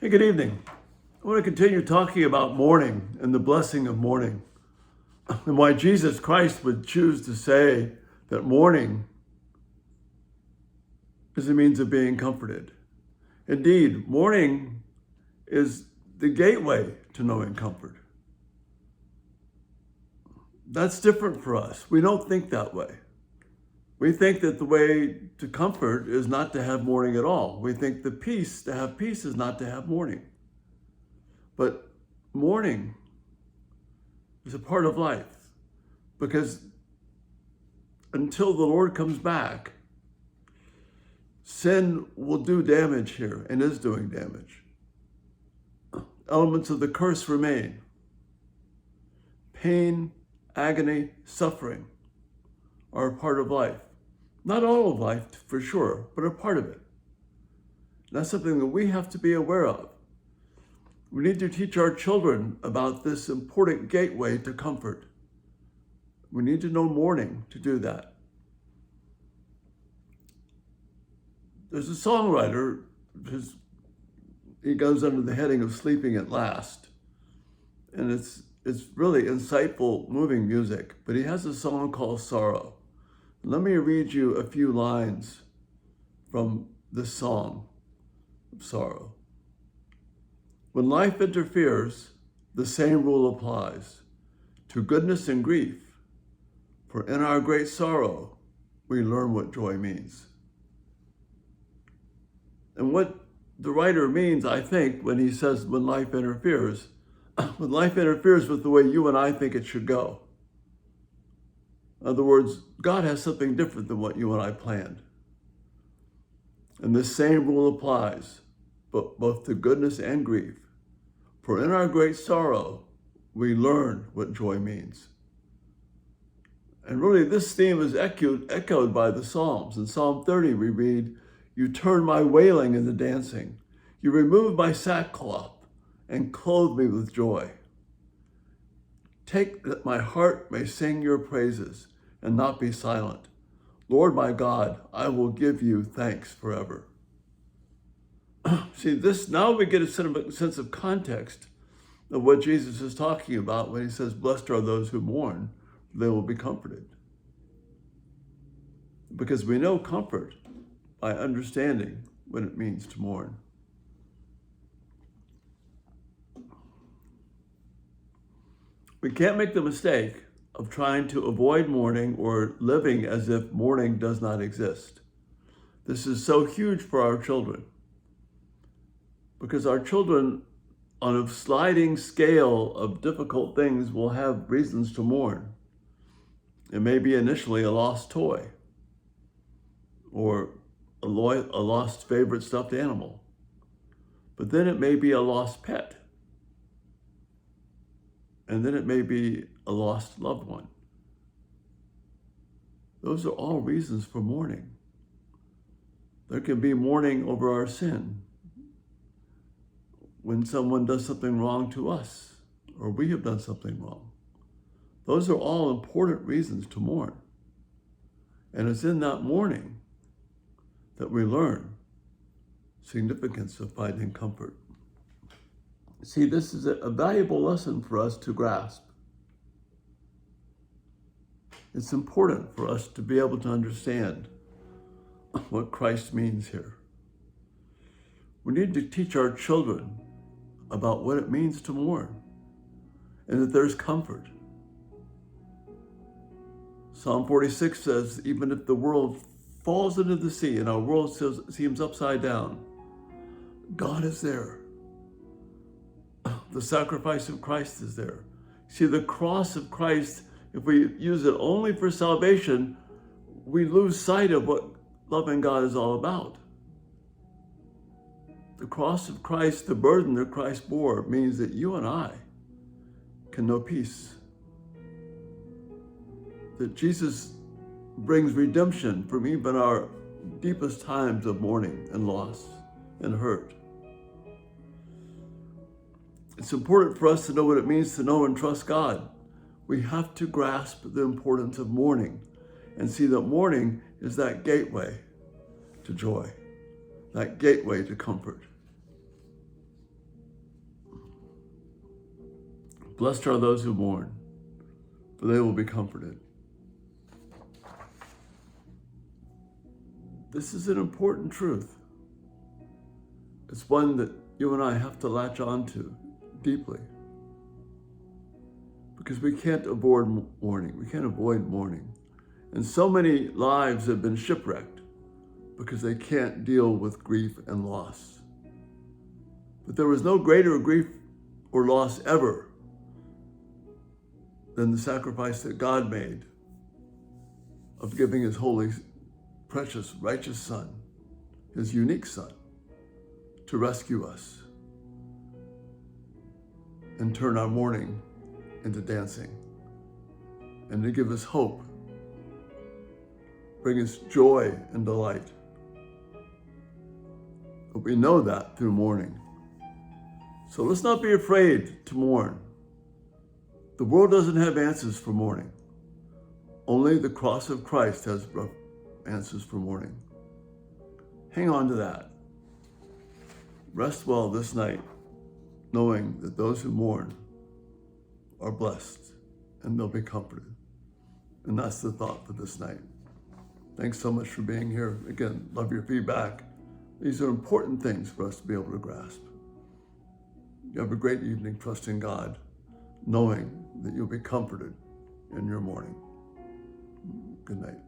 Hey, good evening. I want to continue talking about mourning and the blessing of mourning and why Jesus Christ would choose to say that mourning is a means of being comforted. Indeed, mourning is the gateway to knowing comfort. That's different for us. We don't think that way. We think that the way to comfort is not to have mourning at all. We think to have peace is not to have mourning. But mourning is a part of life because until the Lord comes back, sin will do damage here and is doing damage. Elements of the curse remain. Pain, agony, suffering are a part of life. Not all of life, for sure, but a part of it. That's something that we have to be aware of. We need to teach our children about this important gateway to comfort. We need to know mourning to do that. There's a songwriter, he goes under the heading of Sleeping at Last. And it's really insightful, moving music, but he has a song called Sorrow. Let me read you a few lines from this song of sorrow. When life interferes, the same rule applies to goodness and grief, for in our great sorrow, we learn what joy means. And what the writer means, I think, when he says when life interferes with the way you and I think it should go. In other words, God has something different than what you and I planned. And this same rule applies, both to goodness and grief. For in our great sorrow, we learn what joy means. And really, this theme is echoed by the Psalms. In Psalm 30, we read, "You turn my wailing into dancing. You remove my sackcloth and clothe me with joy. Take that my heart may sing your praises and not be silent. Lord my God, I will give you thanks forever." See, now we get a sense of context of what Jesus is talking about when he says, "Blessed are those who mourn, for they will be comforted." Because we know comfort by understanding what it means to mourn. We can't make the mistake of trying to avoid mourning or living as if mourning does not exist. This is so huge for our children because our children, on a sliding scale of difficult things, will have reasons to mourn. It may be initially a lost toy or a lost favorite stuffed animal, but then it may be a lost pet. And then it may be a lost loved one. Those are all reasons for mourning. There can be mourning over our sin when someone does something wrong to us or we have done something wrong. Those are all important reasons to mourn. And it's in that mourning that we learn significance of finding comfort. See, this is a valuable lesson for us to grasp. It's important for us to be able to understand what Christ means here. We need to teach our children about what it means to mourn and that there's comfort. Psalm 46 says, even if the world falls into the sea and our world seems upside down, God is there. The sacrifice of Christ is there. See, the cross of Christ, if we use it only for salvation, we lose sight of what loving God is all about. The cross of Christ, the burden that Christ bore, means that you and I can know peace. That Jesus brings redemption from even our deepest times of mourning and loss and hurt. It's important for us to know what it means to know and trust God. We have to grasp the importance of mourning and see that mourning is that gateway to joy, that gateway to comfort. Blessed are those who mourn, for they will be comforted. This is an important truth. It's one that you and I have to latch onto deeply, because we can't avoid mourning. We can't avoid mourning. And so many lives have been shipwrecked because they can't deal with grief and loss. But there was no greater grief or loss ever than the sacrifice that God made of giving his holy, precious, righteous Son, his unique Son, to rescue us and turn our mourning into dancing, and to give us hope, bring us joy and delight. But we know that through mourning. So let's not be afraid to mourn. The world doesn't have answers for mourning. Only the cross of Christ has answers for mourning. Hang on to that. Rest well this night, knowing that those who mourn are blessed and they'll be comforted. And that's the thought for this night. Thanks so much for being here. Again, love your feedback. These are important things for us to be able to grasp. You have a great evening, trusting God, knowing that you'll be comforted in your mourning. Good night.